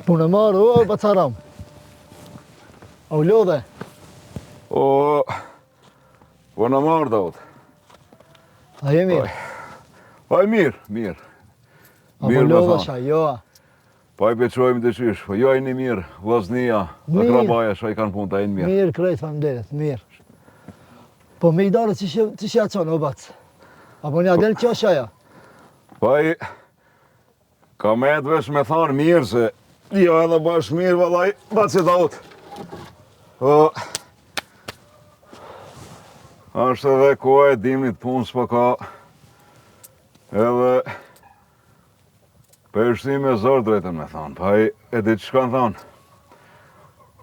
Punë marë, o, bacaram. O, lodhe. O, punë marë, Davut. A je mirë? Aj mirë. A po lodhe shaj, jo. Pa i beqojmë të qysh, po jo e një mirë, vllaznia, akrabaja, shaj kanë punë, ta e një mirë. Mirë, krejt, famdelet, mirë. Po me i darë që shja qonë, o bac? Apo një adel që shaja? Pa i, ka me të vesh me thanë mirë, se jo edhe bash mirë, vallaj, baci Davut. Po, është edhe koha e dimnit punës po ka, edhe përshëtim e zorë drejtën me thanë, pa i e di që kanë thanë,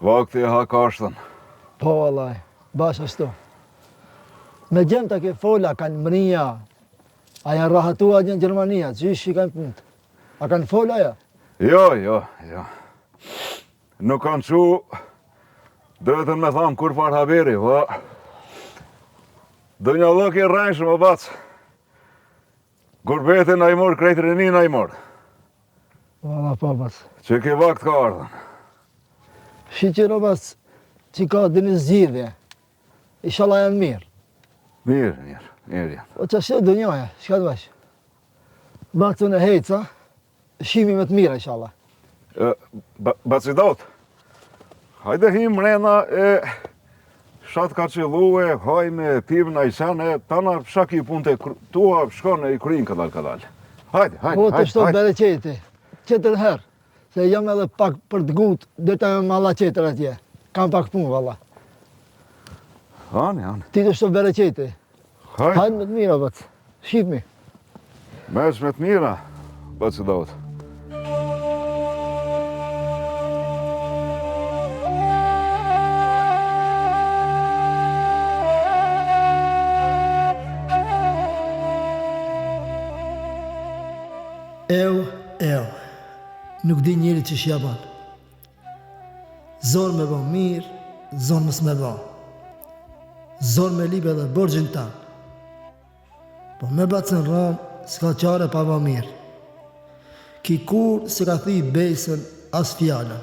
vakti e ha kashtën. Po, vallaj, bash ashtu. Me gjemë të ke fola, kanë mrinja, a janë rahatua gjënë Gjermania, që ishi kanë punët. A kanë fola, ja? Jo. Nuk kanë qu, drejtën me thanë, kur par haberi, po. Dë një lëk i rrenshëm, o bacë. Gurbetin a i morë, krejtë rinin a i morë. Valla, po, bac. Që ke vakt ka ardhën. Shqyqir, o bac, që ka dhe një zgjidhje. Inshallah janë mirë. Mirë janë. O që ashtë dë njoja, shka të vash? Bac unë e hejtë, shimi me të mira, inshallah. Baci Davut, hajde him mrena e shatë ka qëllue, hajme, pivna i sene, tana shaki i punte tua, shkone i krynë kadal. Hajde. Po të shto bere qeti, qetër herë, se jam edhe pak për të gut, dhe të me alla qetër atje, kam pak punë, valla. Ani. Ti të shto bere qeti, Hajde. hajde me të mira, bac, shqipmi. Mes me të mira, Baci Davut. Eo, nuk di njëri që shja ban. Zorë me ban mirë, zorë mës me ban. Zorë me libe dhe borgjën tanë. Po me bacën ramë, s'ka qare pa ban mirë. Ki kur se ka thuj besën as fjallën.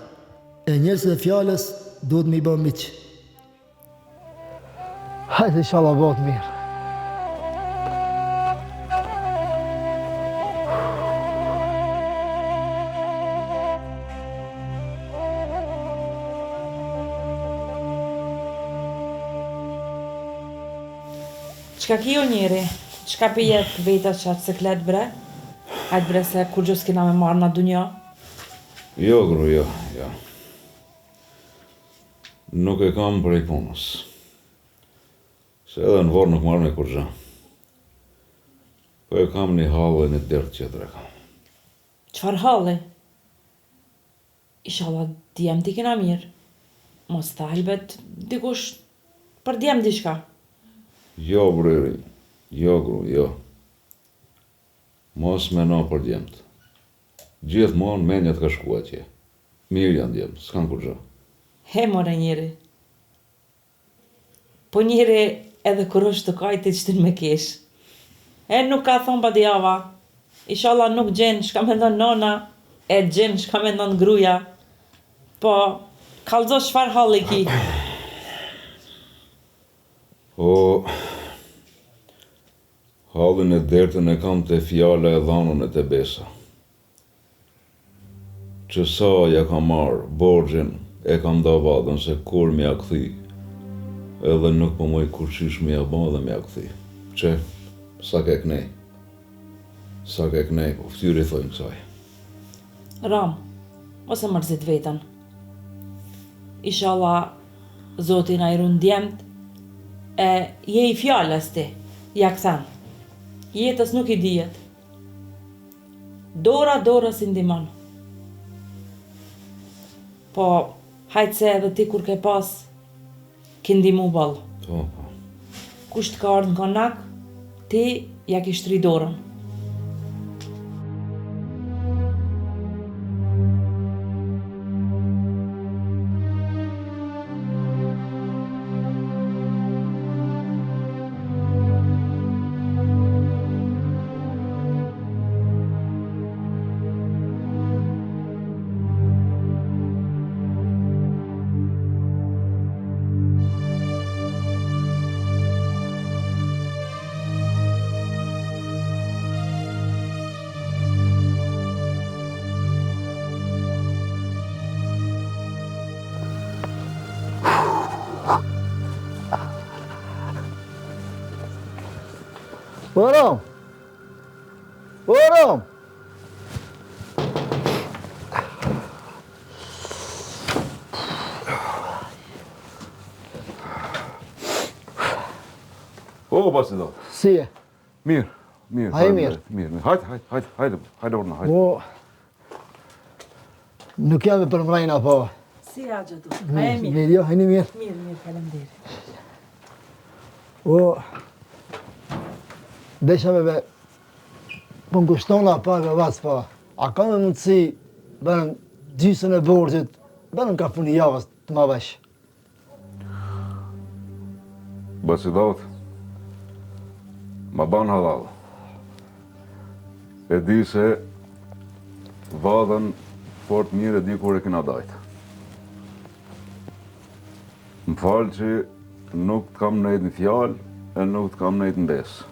E njërës dhe fjallës duhet mi ban miqë. Hajde inshallah bëhet mirë. Qka kjo njeri? Qka për jetë veta qatë se kletë bre? Hajtë bre se kur gjus kina me marrë në dunja? Jo, gru, jo. Nuk e kam për i punës. Se edhe në vorë nuk marrë me kur gjë. Po e kam një halë e një dërtë qëtër e kam. Qfar halli? Inshallah djem t'i kina mirë. Mos ta halbet dikush për djem diçka. Jo, brëri, jo, gru, jo. Mos me no për djemët. Gjithmonë menjët ka shku atje. Mirë janë djemë, s'kan kur gjë. He more njeri. Po njeri edhe kur është të kajti qëtën me kesh. E nuk ka thonë pa djava. Inshallah nuk gjenë shka me ndonë nona, e gjenë shka me ndonë gruja. Po, kalzo shfar halli ki. Po, hallin e dertën e kam të fjale e dhanën e të besa. Që sa ja kam marë, borgjën e kam da vadën se kur m'ja këthi, edhe nuk po moj kur qish m'ja ba dhe m'ja këthi. Që, sa ke knej, po ftyri thojnë kësaj. Ram, ose mërzit vetën. Inshallah, Zotin a i run djemt, e je i fjallës ti, ja këthen. Jetës nuk i dijet. Dora si ndimon. Po, hajtë se edhe ti kur ke pas, ki ndimu ballë. Po. Kusht ka ardhë në konak, ti ja ki shtri dorën. Ram! O Ram! O, Basidot. Si e? Mirë, mirë. Ai mirë. Mirë. Hajde orna, hajde. O, nuk jam e për mrejna, po. Si a gjëtu? A e mirë? Mirë, jo, hajni mirë. Mirë, faleminderit. O, desha me po ngushtona pak e vac, po. A ka me mundësi, bërën gjysën e borgjit, bërën ka puni javës të ma vesh. Basidot, ma ban halal. E di se vadën fort mirë e di kur e kina dajtë. Më falë që nuk të kam nejtë në fjalë e nuk të kam nejtë në besë.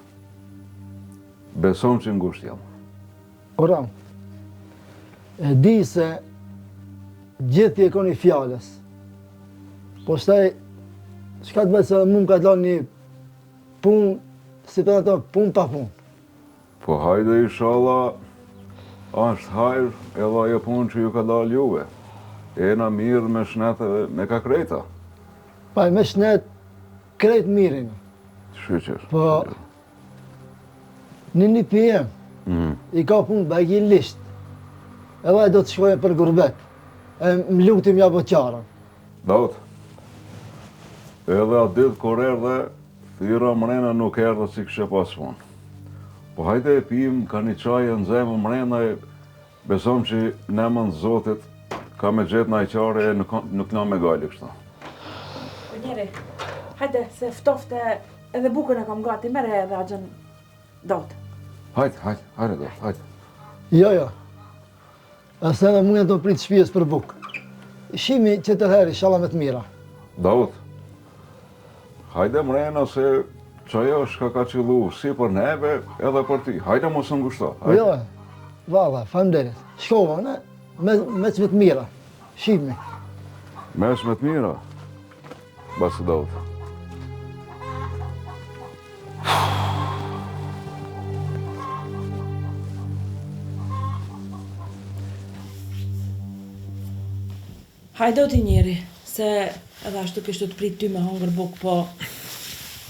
Besom që ngusht jam. O Ram, e di se gjithë i koni fjales. Po shtaj, shka të bëjtë se mu më ka të një punë, si për ato, punë pa punë. Po hajde inshallah, është hajrë edhe ajo punë që ju ka dalë juve. Ena mirë me shneteve, me ka krejta. Pa me shnet, krejt mirin. Shqyqër. Po, një PM, i ka punë bagjilisht. Edhe ai do të shkoje për gurbet. E më lutim ja po qarën. Daut, edhe atë ditë kur erdhe, thira mrena nuk erdhe si kështë pas punë. Po hajde e pim, ka një qajë në zemë mrena e besom që nemën Zotit ka me gjetë në ajqare e nuk na me gajli kështu. Njeri, hajde, se ftofte edhe bukën e kam gati, mere edhe agjën dot. Hajde, Daut, hajde. Jo, jo. Ase edhe mund e do pritë shpijes për bukë. Shimi që të heri, shala me të mira. Daut, hajde mrena se qajo shka ka qëllu si për neve edhe për ti. Hajde mos në ngushto. Jo, valla, falemderit. Shkova, ne, me që me të mira. Shimi. Mesh me të mira, Basidot. Hajdo ti njeri, se edhe ashtu kështu të prit ty me hongër bukë, po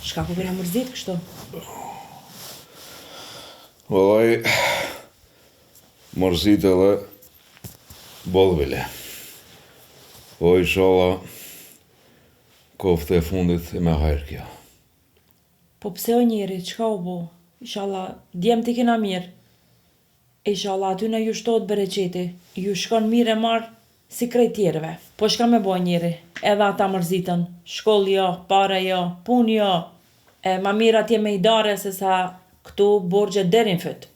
shka ku kërja mërzit kështu? Vëllaj, mërzit edhe bollvile. Po inshallah, kofte e fundit e me hajrë kjo. Po pse o njeri, qka u bo? Inshallah, djem t'i kena mirë. Inshallah, aty në ju shtot bereqeti, ju shkon mirë e marë si krejt tjerëve. Po shka me bo njeri, edhe ata mërzitën, shkoll jo, pare jo, pun jo, e ma mirë atje me i dare se sa këtu borgje derin fyt.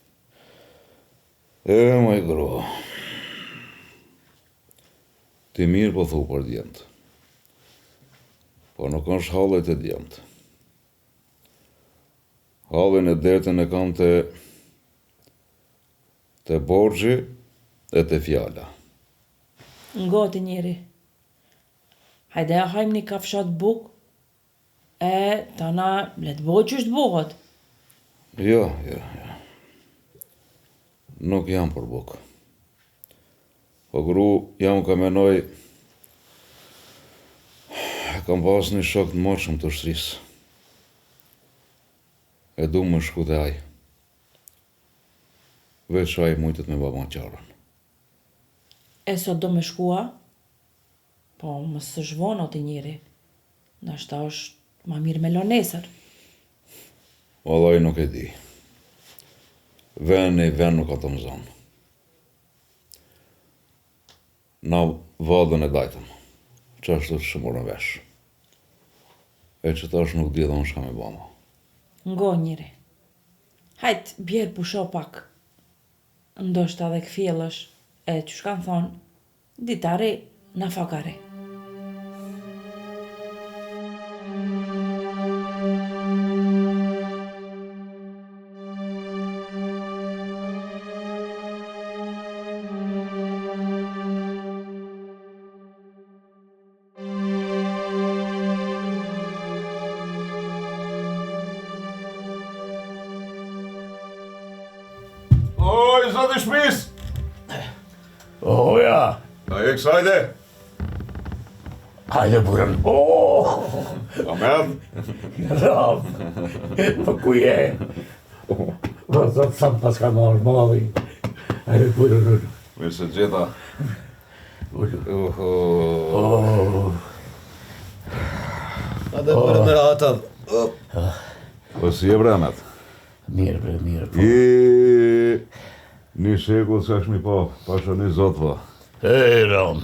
E, moj gro, ti mirë po thu për djemët, po nuk është hallet e djemët. Hallen e dertën e kam të borgji e të fjala. Ngoti njeri. Hajde ja hajmë një kafshat buk, e tana let bojë që është bohët. Jo. Nuk jam për buk. Po gru, jam ka menoj, kam pas një shok të mërshëm të shtrisë. E du më shku të aj. Veç aj mujtët me baba qarën. E sot do me shkua? Po, më së zhvono ti njeri. Nashta është ma mirë me lonesër. Vallaj nuk e di. Ven nuk ka të më zonë. Na vadën e dajtëm. Që ashtu të shëmurën vesh. E që tash nuk di dhe unë shka me bama. Ngo njeri. Hajt, bjerë pusho pak. Ndoshta dhe këfjellësh, e që shkan thonë, ditare në fakare. brenda shtëpis? O, ja. Ta eks, hajde. Hajde, burën. O, Ahmet. Ram. Po ku je? Po, zot, sa pas ka marrë malli. Hajde, burën. Mirë se gjeta. Hajde, burën me rahat. Po si e bre, Ahmet? Mirë, bre, mirë. Po. Një shekull s'ka shmi pa shoni zot, po. E, Ram.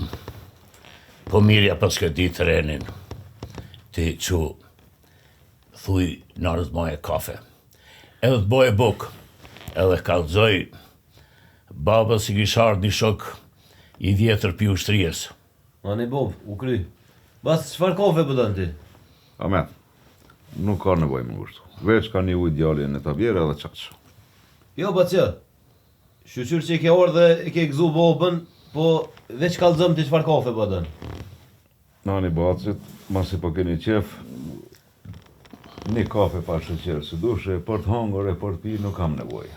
Po mirja pas ke di trenin. Ti që thuj nërës moje kafe. Edhe të boje buk. Edhe kalzoj baba si kishar një shok i vjetër pi ushtrijes. Ani Bob, u kry. Bas, çfarë kafe pëllën ti? Ahmet, nuk ka nevoj më ngushtu. Veç ka një ujë djali në tabjere edhe qaqë. Jo, bacja. Shqyqyr që i ke orë dhe i ke gëzu Bobën, po veç kallëzëm ti çfarë kafe pëllën. Nani bacit, masi po keni qef, një kafe pa sheqer si dushe, për të hangër e për të pi nuk kam nevoj.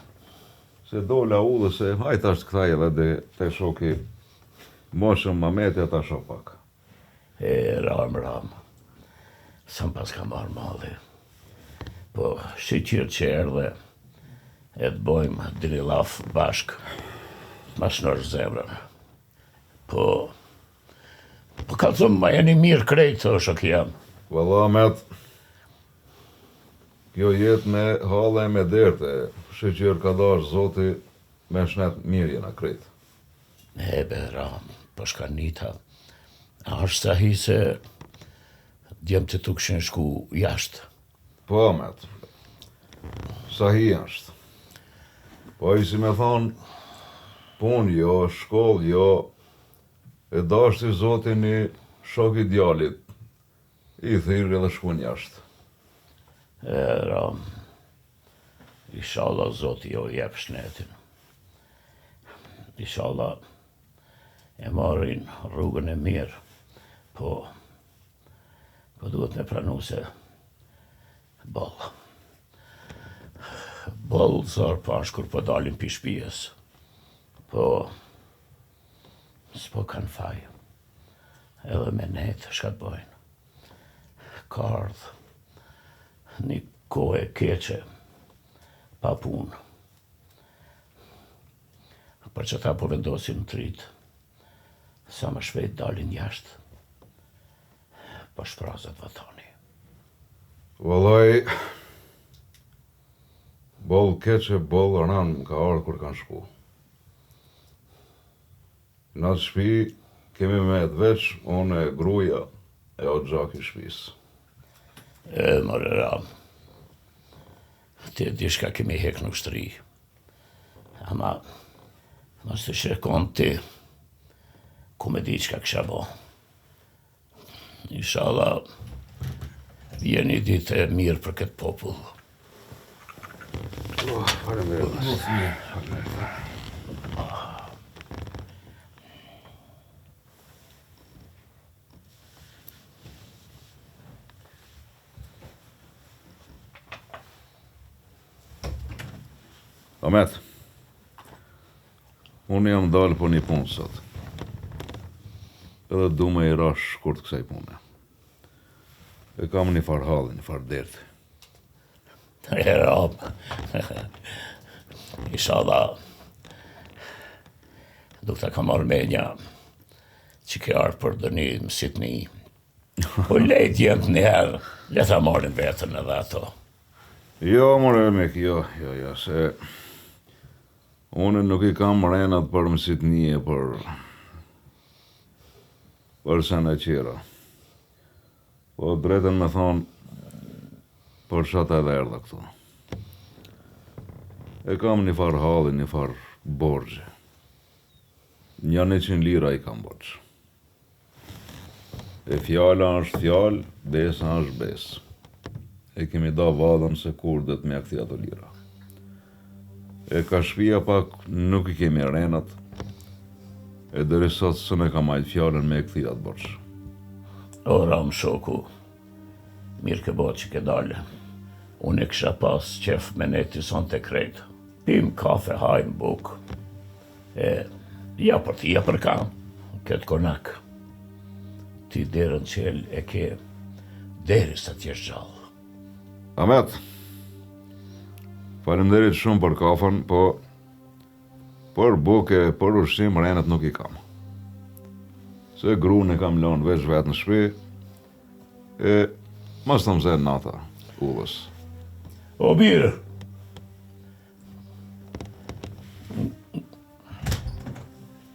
Se dola u dhe se hajt ashtë këtaj edhe dhe te shoki moshëm Mameti ata shok pak. E, Ram. Sam pas ka marrë malli. Po, shqyqyr që erdhe, e të bojmë diri laf bashk, mas nërë zemrën. Po ka thëmë, ma jeni mirë krejtë, o shok jam. Valla, Ahmet, kjo jetë me hale e me derte, sheqer ka dash zoti me shnet mirë jena krejtë. E, be, Ram, po shka nita. A është sa hi se djemë të tu këshin shku jashtë. Po, Ahmet, sa hi ashtë. Po i si me thonë, pun jo, shkoll jo, e dashti zoti një shok i djalit, i thirë edhe shkun jashtë. E, Ram, inshallah zoti jo jep shnetin. Inshallah e marrin rrugën e mirë, po duhet me pranu se boll zor pashkur po dalin pi shpijes. Po s'po kanë faj. Edhe me netë shka të bojnë. Ka ardhë një kohë e keqe pa punë. Për që ta po vendosin në trit, sa më shpejt dalin jashtë, po shprazat vatani. Vallaj, boll keqe, boll rran ka ardhë kur kanë shku. Në atë shpi kemi me të veç, unë e gruja e o gjak i shpis. E, more Ram, ti e di shka kemi hek në ushtri. Ama, mos të shrekon ti, ku me di qka kësha bo. Inshallah, vjen një ditë e mirë për këtë popull. Ahmet, unë jam dalë po një punë sot. Edhe du me i rash shkurt kësaj pune. E kam një farë halli, një farë derti. E, Ram, inshallah, duk ta ka marrë menja që ke arë për dëni mësit një. Po lejt jemë të njëherë, le ta marrin vetën edhe ato. Jo, more Elmek, jo, se unë nuk i kam renat për mësit një, për sene qira. Po drejten me thonë, për shata edhe erdha këtu. E kam një farë halli, një farë borgje. Një 100 lira i kam borgje. E fjala është fjallë, besa është besë. E kemi da vadën se kur dhe të me akti ato lira. E ka shpia pak nuk i kemi renat, e deri sot së ne ka majtë fjallën me këthi atë borç. O, Ram, shoku, mirë ke bo që ke dale. Unë e kësha pas qef me neti son të krejtë. Pim kafe, hajmë buk. Ja për ti, ja për kam, këtë konak. Ti derën qel e ke deri sa t'jesh gjallë. Ahmet, faleminderit shumë për kafën, po për buke, për ushqim, renet nuk i kam. Se gruan e kam lënë veç vetë në shtëpi, e mos të mëzhen nata, ullës. O mirë,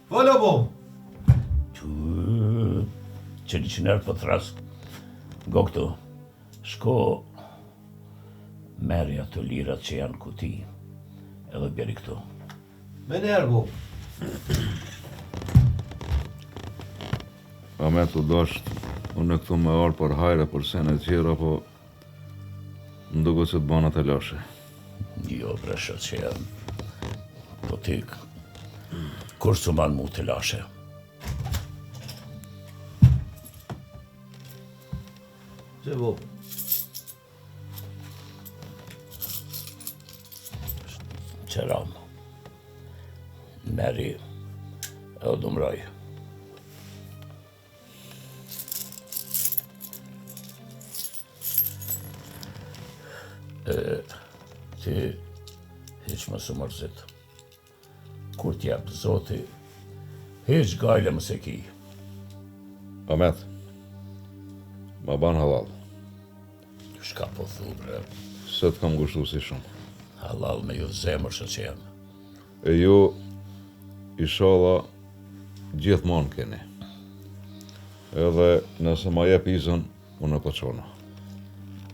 Fala po. që një qënërë për thras, go këtu, shko merja të lirat që janë kuti, edhe bjeri këtu. Me njerë po. Ahmet u dasht, unë e këtu me arë për hajre, për sene tjera, po më duket se të bana të lashe. Jo, bresha që janë, po ti, kur së manë mu të lashe? Që po? Qeram, meri e o dumroj. Ti hiq më së mërzit. Kur t'jep Zoti, hiq gajle më se ki. Ahmet, ma ban halal, Shka po thu, bre, se të kam gushtu si shumë. halal me ju zemër që jam. E ju, inshallah, gjithmonë keni. Edhe nëse ma jep izën, unë e pëqona.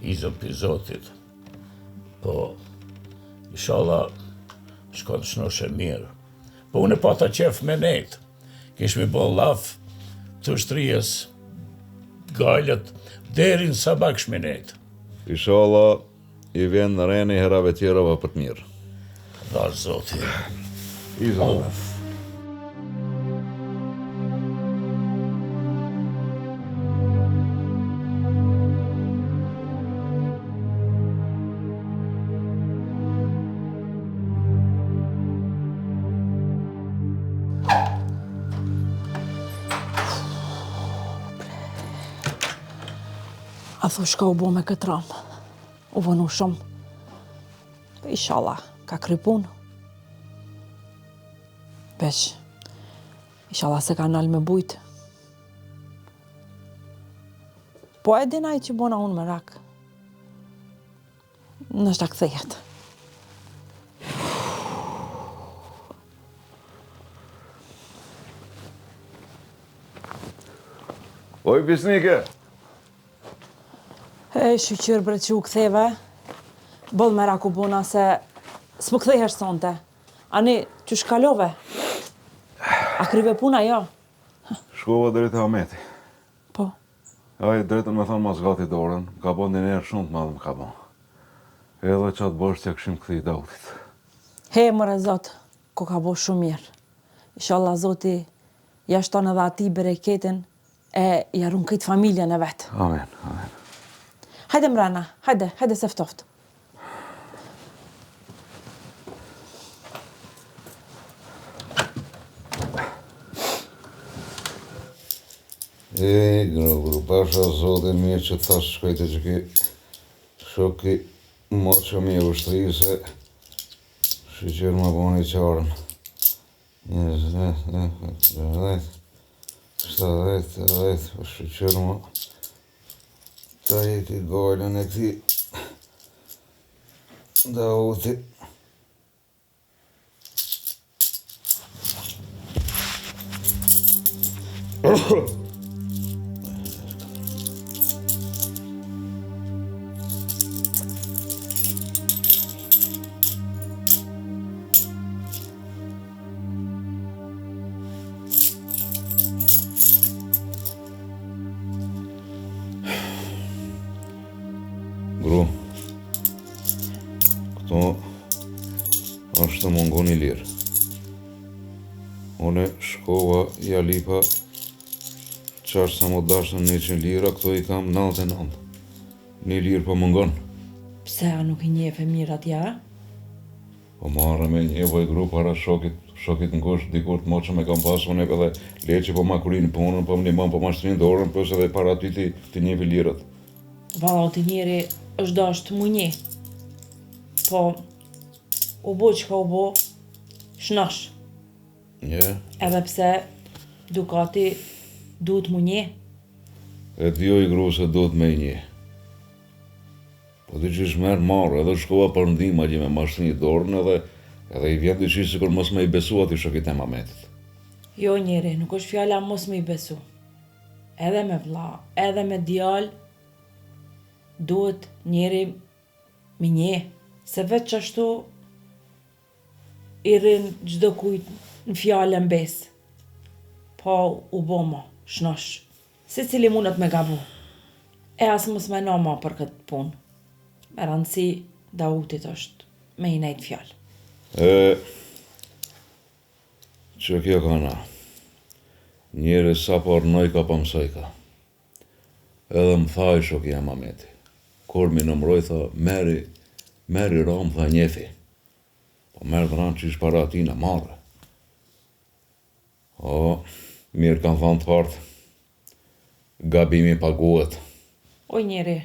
Izën për Zotit. Po, inshallah, shkon të shnoshe mirë. Po unë e pata qef me nejtë. Kish mi bo laf të shtrijes, gajlet, derin sa baksh me nejtë. Inshallah, i vjen në reni herave tjerave për të mirë. Dhash Zoti. Izën. A thu shka u bo me këtë ramë. U vënu shumë. Po inshallah, ka kry punë. Veç, inshallah se ka nalë me bujtë. Po e dinaj që bona unë me rak. Nështë ta kthejet. Oj, bisnike! E, shqyqyr bre që u ktheve, bëll me raku buna se s'po kthehesh sonte. Ani, që shkalove? A kryve puna, jo? Shkova deri te Ahmeti. Po. Ai drejtën me thonë mas gati dorën, ka bon një njerë shumë të madhë më ka bon. Edhe qatë bosh që këshim këthi Dautit. He, mëre Zot, ko ka bo shumë mirë. Inshallah Zoti ja shton edhe ati bereketin e ja run këtë familjen e vetë. Amen, amen. Hajde mrena, hajde se ftoft. Gru, pasha Zotin mirë që të thasë shkojte që ki shoki moqë mi e ushtri se shqyqyrë më boni qarën. 70, po shqyqyrë më ta jeti gojlën e këti Dauti. Gru, këto është të mungon i lirë. Une shkova, ja lipa, qash sa më dashën 100 lira, këto i kam 99. 1 lirë po mungon. Pse a nuk i njefe mirë atja? Po marrë me një voj gru para shokit shokit në kosh, dikur të moqëm e kam pasë, unë edhe leqe po ma kurin punën, po më një po ma shtrin dorën, plus edhe para ty ti njevi lirët. Valla, o të njeri është dashtë mu një. Po, u bo që ka u bo, shnash. Nje, Edhe pse Dukati duhet mu një. e t'jo i gru se do të me një. Po ti që shmerë marrë, edhe shkova për ndima që me ma shtrin dorën edhe i vjen të qishë sikur mos me i besu ati shokit e Mametit. Jo njeri, nuk është fjala mos me i besu. Edhe me vlla, edhe me djal, duhet njeri me një. Se veç ashtu i rrin gjdo kujt në fjallën besë. Po u boma, shnosh. Se cili mundet me gabu. E as mos me na ma për këtë punë. Me rëndësi, Dautit është me i nejtë fjallë. Që kjo ka na, njeri sa por nojka pa mësojka. Edhe më tha i shoki e Mameti. Kur mi nëmroj, tha, meri ram, tha njefi. Po merë të ranë që ish para ati në marrë. O, mirë kanë thanë të partë, gabimi paguhet. O njeri,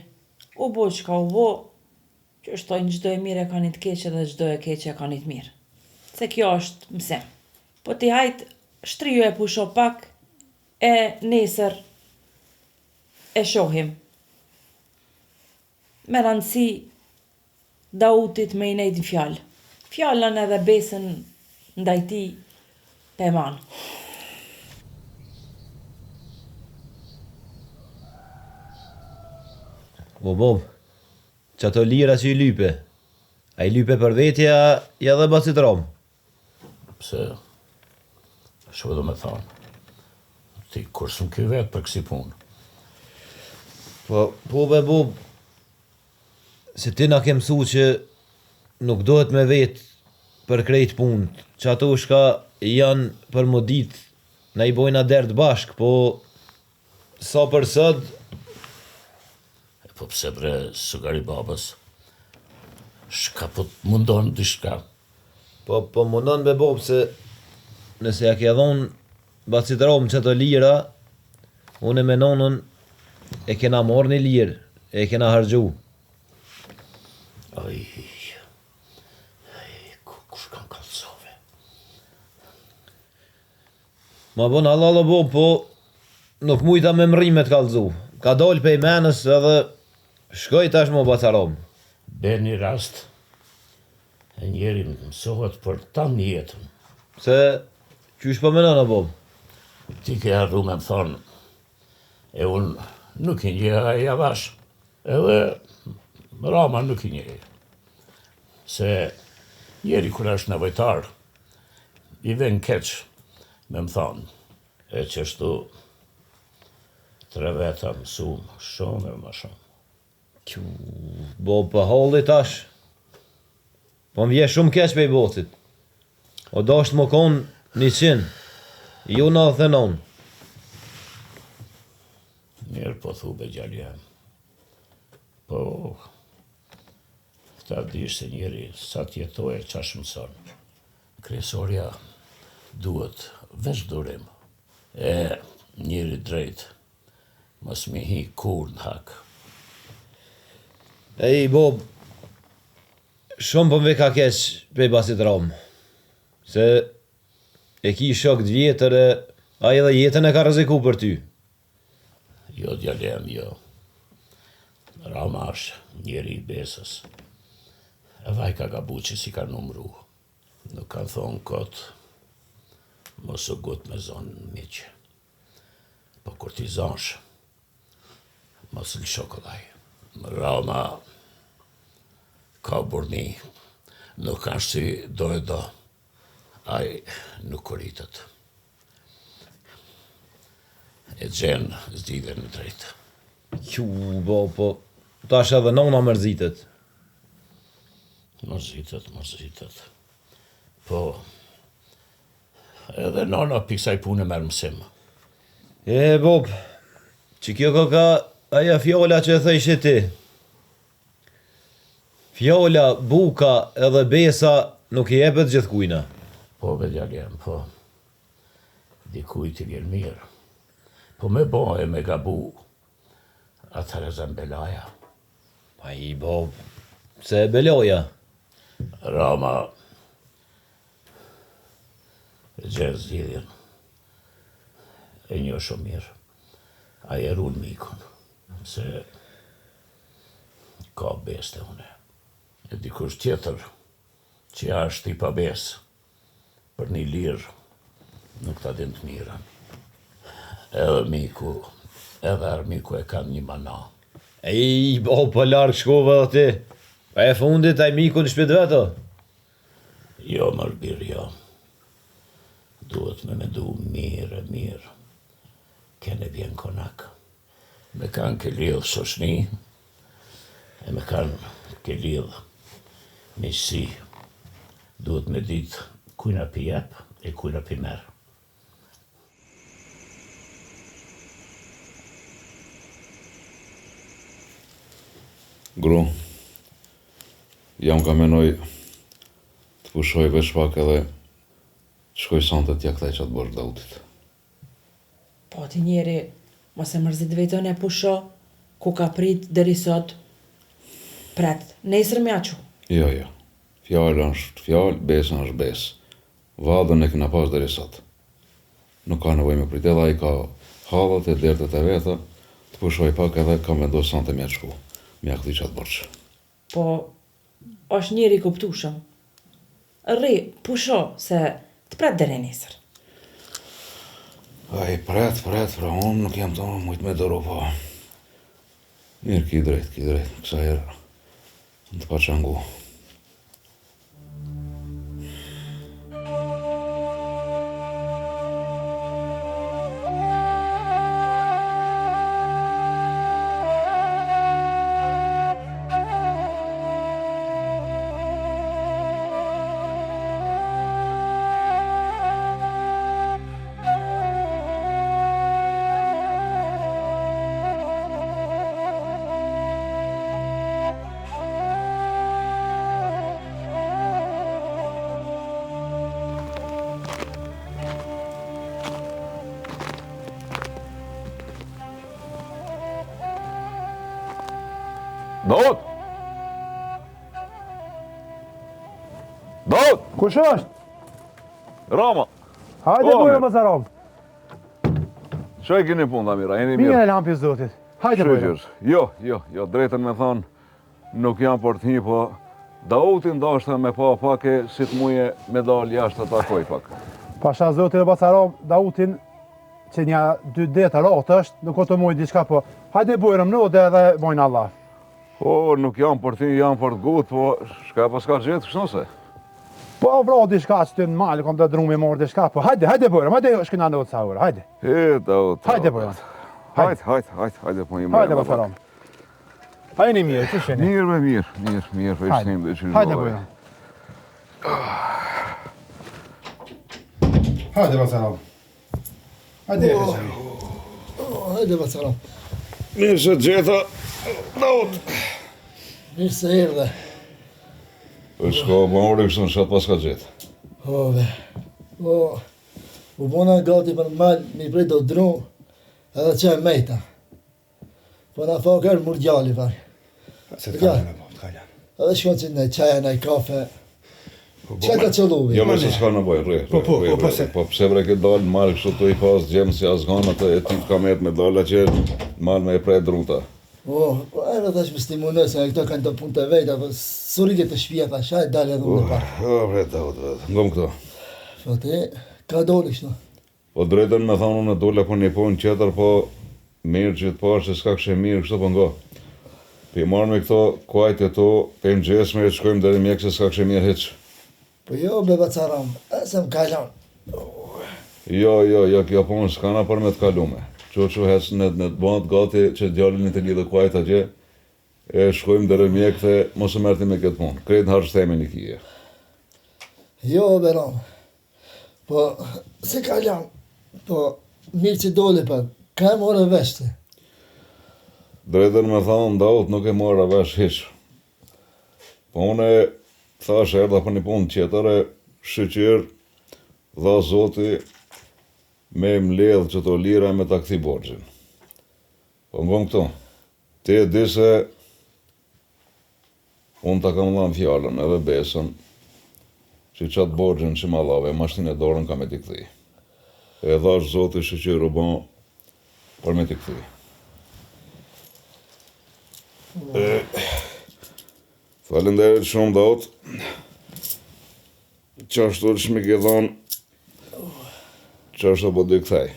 u bo që ka u bo, që është tojnë gjdo e mire ka një të keqe dhe gjdo e keqe ka një të mirë. Se kjo është mësim. Po ti hajt, shtriju e pusho pak, e nesër e shohim. Me rëndësi Dautit me i nejtë në fjallë. Fjallën edhe besën ndaj ti pe manë. Bob, që ato lira që i lype, a i lype për vetja, ja dhe bacit rom. Pse, shë do me thonë, ti kur s'm ky vetë për kësi punë. Po be Bob, se ti na ke mësu që nuk dohet me vetë për krejt punë, që ato shka janë për më ditë, na i bojna derdë bashk, po sa për sëd, Po pse bre, sugari babës, shka po të mundon dishka. po mundon be Bob se nëse ja ke dhonë bacit rom që të lira, unë me nonën e kena morë një lirë, e kena hargju. Aj, kush kanë kalsove? Ma bon halalo Bob, po nuk mujta me mrime të kalzu. Ka dollë pe i menës edhe shkoj tash mo bacarom. Be një rast, e njeri mësohet për tanë jetën. Se, qysh po menona Bob? Ti ke arru me më thonë, e unë nuk i një e javash, edhe Rama nuk i një. Se njeri kur është nevojtar, i ven keq me më thonë, e qështu 3 veta mësum shumë e më shumë. Bob për holli tash. Po më vje shumë keq pe i bocit. O do është më konë 100, ju 99. Mirë po thube gjallë jam. Po, këta di se njeri sa t'jetoje qash mëson. Kresoria duhet veç durim. E njeri drejt, mos mi hi kur në hak. Ej Bob, shumë po më ka keq pe i basit rom. Se e ki shok të vjetër e a edhe jetën e ka rreziku për ty. Jo djalem, jo. Rama është njeri i besës. E vaj ka gabu që si ka numru. Nuk kanë thonë kot, mos u gut me zonë miqë. Po kur ti zonsh, mos lë shokollaj. Rama ka burni, nuk është si do e do. Aj nuk kuritet. E gjenë zgjidhe në drejtë. Bob, po tash edhe nona mërzitet. Mërzitet. Po, edhe nona pisaj punë merë mësim. E Bob, që kjo ka aja fjolla që e thejshë ti. Fjolla, buka edhe besa nuk i jepet gjithkujna. Po, vedjaljem, po. Dikujt i vjen mirë. Po me bo e me gabu. Atëherë zembelaja. Pa i bo, se e beloja. Rama e gjerë zgjidhjen. E një shumë mirë. A e runë mikun. Se ka beste une. E dikush tjetër që është i pa besë për një lirë nuk ta din të mirën. Edhe miku, edhe armiku e kanë një mana. I bo, po larkë shkove dhe ti. Pa e fundit, a i miku në shpit veto. Jo, mërbir, jo. Duhet me mendu mirë. Kene vjen konak. Me kanë ke lidhë shoshni, e me kanë ke lidhë misi. Duhet me ditë kujna pi jep e kujna pi merë. Gru, jam ka menoj të pushoj veç pak edhe të shkoj sante t'ja kthej qatë bërë Dautit. Po ti njeri, mos e mërzit vetën e pusho, ku ka prit deri sot. Pret, nesër me aqu. Jo. Fjallë është fjallë, besën është besë. Vadën e kena pas deri sot. Nuk ka nevoj me prit edhe i ka hallat e dertet e veta, të pushoj pak edhe ka vendos sante me shku. Me ja këthi qatë borqë. Po, është njeri kuptushëm. Rri, pusho, se të pret deri nesër. Ai, pret, pra unë nuk jam të mujt me doro, po. Mirë, ki drejt, kësa herë. Në të pa qangu. Daut! Kush është? Rama! Hajde Po, bujë mirë. më zarom. Që e keni punë, Damira, jeni Mirë mirë? e lampi zotit. Hajde bujë. Jo, drejtën me thonë, nuk jam për t'hi, po Dautin dashta me pa pake, si të muje me dal jashtë të takoj pak. Pasha zotit e bacarom, Dautin, që një 2 detë ratë është, nuk o të mujë diçka, po hajde bujërëm në dhe edhe bojnë Allah. Po, nuk jam për t'hi, jam për t'gut, po shka pas ka gjetë, kështë nëse? Po vro diçka që ty në malë, kom të drumë i morë diçka, po hajde bujërëm, hajde shkina në të saurë, hajde. Daut. Hajde bujërëm. Hajde, po një Hajde bacarom. Hajde një mirë, që sheni? Mirë, për ishtim dhe që Hajde bujërëm. Hajde bacarom. Hajde e sheni. Hajde bacaram. Mirë që gjeta, Daut. Mirë se erdhe. Për shko, më orë kështë në shatë pas ka gjetë. Ove. U bona gati për malë, mi prej do dru, edhe që e mejta. Po na fa kërë murgjali, far. Se të kalem e po, të kalem. Edhe shkon që në qaja, në kafe. Që ka qëlluvi? Jo, me se s'ka nëboj, rri. Po pse bre këtë dalë, marrë kështë të i pas gjemë si asganat e ti ka met me dalë që marrë me e prej druta. Po ere tash me stimunoj, se këto kanë të punë të vejta, po surike të shpia, thash, hajde dalë edhe unë në parë. Bre, Daut, ngom këto. Po ti, ka doli kështu. Po drejtën me thonë unë dole po një punë qëtër, po mirë që të parë se s'ka kështë mirë kështë po ngo. Pi marrë me këto kuajt e to, pe më gjesme e të shkojmë dhe mjekë se s'ka kështë mirë heqë. Po jo, be bacaram, e se më kalon. Jo, kjo punë s'kana për me të kalume. Që hecë në të bëndë gati që djallin të lidhë kuajt a gje, e shkojmë dhe mjekë dhe mos e mërti me këtë punë. Kretë në harështemi një kije. Jo, beram. Po, se kalon. Po, mirë që doli për, ka e more veshte. Drejtën me thonë, Daut nuk e mora vesh hiqë. Po une thash erdha për një punë tjetër e shqyqyrë dha Zoti me mbledh që to lira me ta kthi borxhin. Po ngon këto, ti e di se unë ta kam dhënë fjalën edhe besën që qatë borxhin që ma dhave, mashtin e dorën ka me t'i kthi. E dhash Zoti shoqëru bon për me t'i kthi. Falenderit shumë Daut. Qashtu që mi ke thonë, qashtu po dy kthej.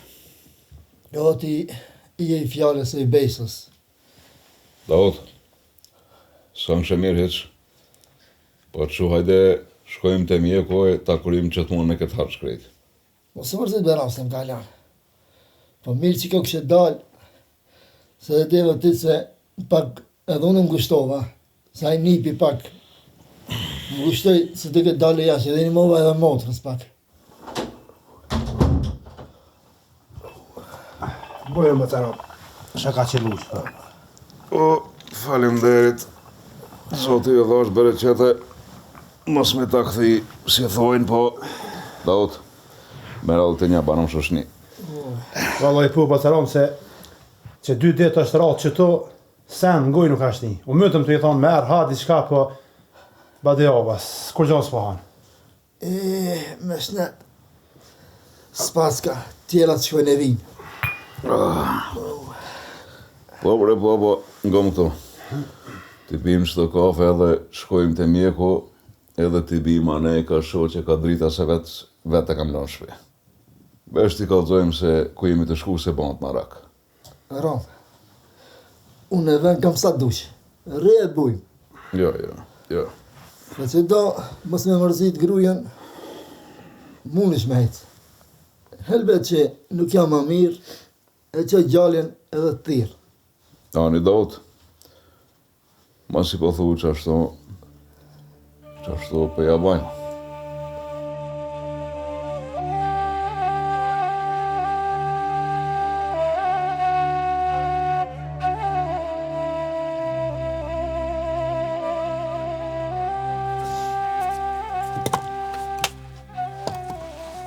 Jo ti i e i fjallës e i besës. Daut, s'kam që mirë hiq, po që hajde shkojmë të mjeku e ta kurim që të mund me këtë harë shkrejt. Mos e mërzit Beram se m'ka lanë. Po mirë që kjo kështë dalë, se e devë ti se pak edhe unë më gushtova, sa i nipi pak më gushtoj se të këtë dalë jashtë, edhe një mova edhe motrës pak. Bojë më të rap. Shë ka qëllu që. O, falenderit, sot i dhash bere qete, mos me ta këthi si thojnë, po, Daut, me radhë të një banom shoshni. Vallaj po Bacaram se që 2 ditë është ratë që to sen ngoj nuk ashtë një. U mëtëm të i thonë merë, ha diçka po bade javas, kur gjonë s'pohan. Me shnet, s'paska, tjera të shkojnë e vinë. Po, ngom këto. Ti bim çdo kafe edhe shkojmë te mjeku, edhe ti bim ane ka shoqe ka drita se vetë kam lënë shpi. Vesh ti kallzojmë se ku jemi të shku se bënd marak. Ram, unë e ven kam sa dush, re e bujmë. Jo. Dhe që do, mos me mërzit grujen, munish me hecë. Helbet që nuk jam më mirë, e që gjallin edhe të thirë. Ani Daut, mas i po thu qashtu për ja bajnë.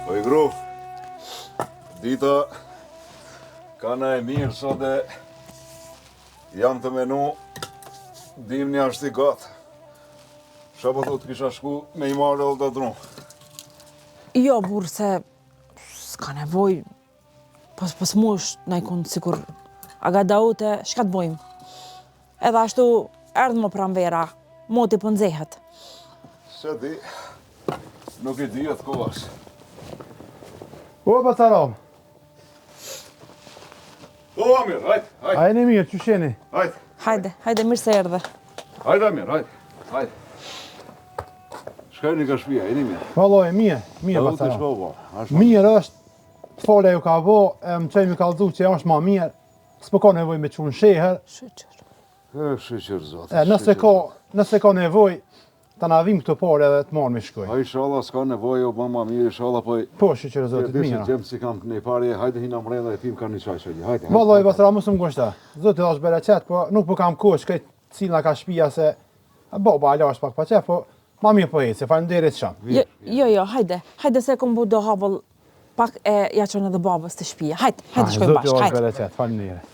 Po i gru, dita ka në e mirë sot e jam të menu, dim një ashtë i gatë. Qa po thot kisha shku me i marrë edhe të drunë? Jo, burë, se s'ka nevoj, pas mush na i kunë sikur aga Daute, shka të bojmë? Edhe ashtu erdhë më pranvera, moti për nxehet. Se di, nuk i di atë kohës. O Bacaram, O, Amir, hajt. a e një mirë, që sheni? Hajde, mirë se erdhe. Hajt, Amir, hajt. Shkaj një ka shpia, e një mirë. Vallaj, mirë Bacaram. Mirë është, të fole ju ka vo, më qej mi kalzu që është ma mirë, s'po ka nevoj me qunë sheher. Shqyqër, zotë. Nëse ka nevoj, ta na vim këto pare edhe të marrë me shkoj. A inshallah s'ka nevoj, o ba ma mirë, inshallah, po... Po, shqyqër, zotit, mira. Gjemë si kam një pari, hajde hina mrena e pim ka një qaj shëgji, hajde. Vallaj, Bacaram, mësë më gushta. Zotit është bere qetë, po nuk po kam kosh, këtë cilna ka shpia se... Baba, ala është pak pa qef, po ma mirë po e, se falenderit shumë. Jo, hajde se kom bu do havëll pak e ja qënë edhe babës të shpia. Hajde shkojmë bashkë, Zotit është hajde. bere qetë, falenderit.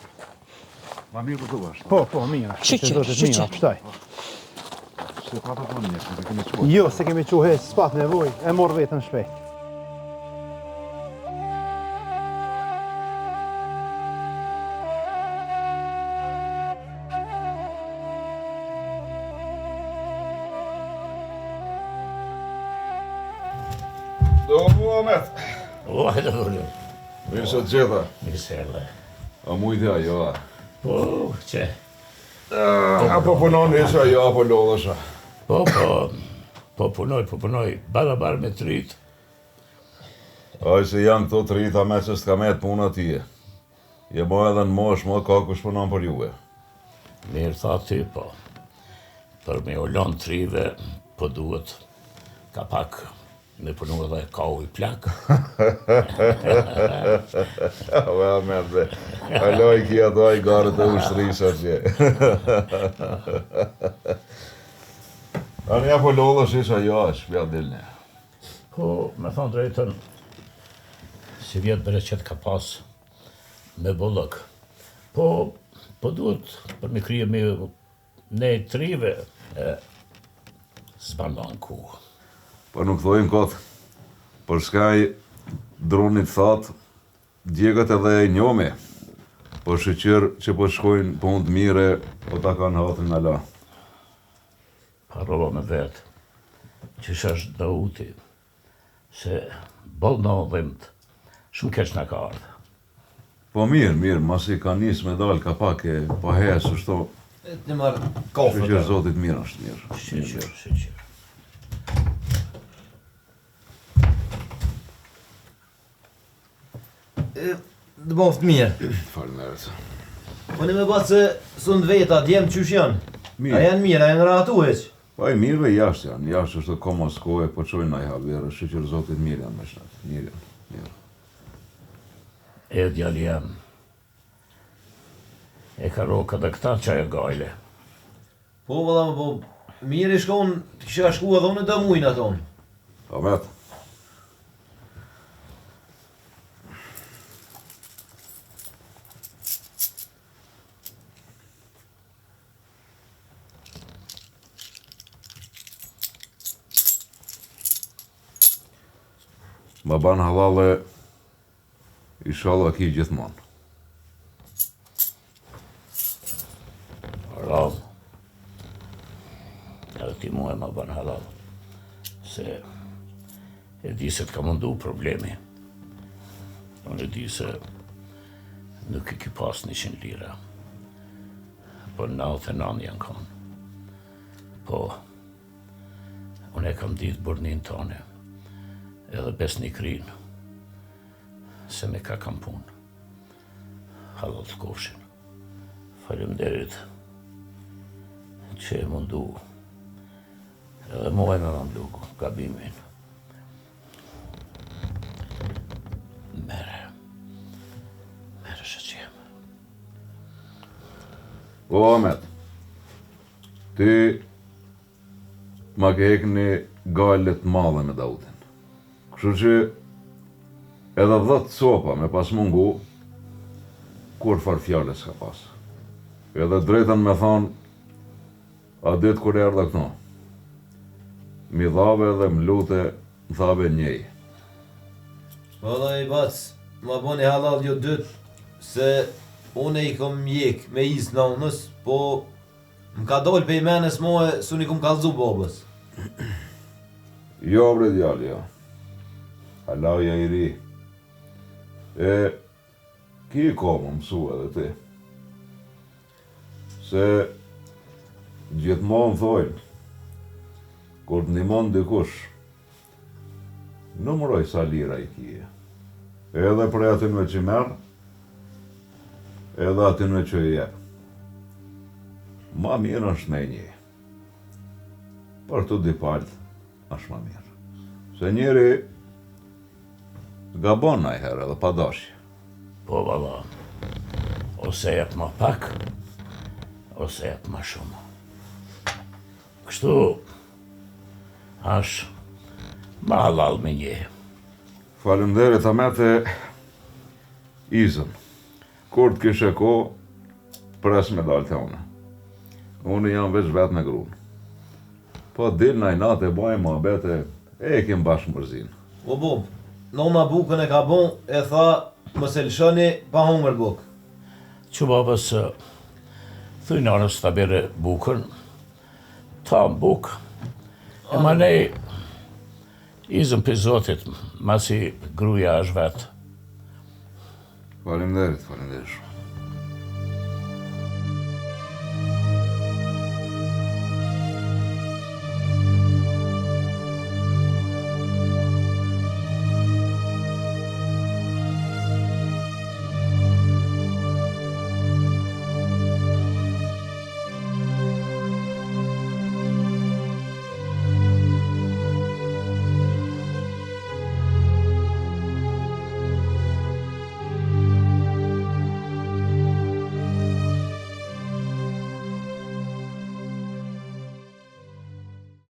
Ma mirë për të bashkë. Po, mirë. Shqyqër. Pështaj. Se pa të thonë njështë, se kemi qëpër. Jo, se kemi quhe, s'pat nevoj, e morë vetën shpejt. Do Muhammed, O, hajde vëllë. mirë se të gjitha. Mirë se erdhe. A mujtja, jo, a. Po, që? Apo punon isha, jo, apo lodhësha. Po punoj, barabar me trit. Aj se janë këto të rita me që s'ka me të puna tije. Je bo edhe në mosh, mo ka kush punon për juve. Mirë tha ty, po. Për me ullon trive, po duhet ka pak me punu edhe kau i plak. Ave Ahmed be, aloj kia doj garët e ushtrisë atje. Anja po lodhësh isha jo, shpja dilne. Po, me thonë drejtën, si vjetë bereqet ka pas me bollëk. Po duhet për me krije me ne trive s'banon ku. Po nuk thojnë kot, për shkaj dronit thatë, djegët edhe e njome, po shqyr që po shkojnë punë të mire, po ta kanë hatën në la. Parova me vetë, që është Dauti, se boll në dhimt, shumë keq në ka ardhë. Po mirë, masi ka njës me dalë ka pak e pa hesë, shto, Të marrë kofë. shqyr zotit mirë është mirë. Shqyr. Dë boftë mirë. Faleminderit. Po në me batë se së në veta, djemë qysh janë. Mirë. A janë mirë, a janë ratu heq. Po e mirëve jashtë janë, jashtë është koma s'kohe, po qojnë na i haberë, shqyr zotit mirë janë me shnatë, mirë janë, mirë. E djali jam, e ka roka dhe këta qaj e gajle. Po, valla, po, mirë i shkon, kisha shku edhe unë dëmujnë aton. Pa vetë. Ma ban halale, inshallah ki gjithmonë. Ram, edhe ti mu e ma ban halal, se e di se t'ka mundu problemi. Unë e di se nuk i ki pas 100 lira, po 99 janë kanë. Po, unë e kam ditë burnin tone, edhe besnikrin, se me ka kam punë. Halal të kofshin. Faleminderit që e mundu, edhe muaj me mundu gabimin. Mere shëqem. O, Ahmet, ti ma ke hekni galet madhe me Dautin. Kështu që edhe 10 copa me pas mungu, kur far fjale s'ka pas. Edhe drejten me thonë, a ditë kur erdha këto, mi dhave dhe m'lute dhave njej. Valla i bac, ma boni halal jo dytë, se une i kom mjek me izë nonës, po m'ka dollë pe i menes moe, s'unë i kom kalzu bobës. Jo, bre djali, jo. Halauja i ri. E, ki ko më mësu edhe ti. Se gjithmonë thojnë, kur të nimon dikush, numëroj sa lira i kije. Edhe për atinve që merë, edhe atinve që i jep. Ma mirë është me një. Për të dipalt, është ma mirë. Se njeri gabon na i herë edhe pa dashje. Po, valla, ose jep ma pak, ose jep ma shumë. Kështu, ash ma halal me një. Faleminderit Ahmete, izën. Kur të kishe ko, pres me dalë të une. Unë jam veç vetë me grunë. Po dil na i natë e bajmë muhabete, e kem bashkë mërzinë. O bob, nona bukën e ka bon, e tha, mos e lëshoni pa hongër bukë. Që babës, thuj nërës të bere bukën, ta më bukë, e ma nej, izën për zotit, masi gruja është vetë. Faleminderit, faleminderit shumë.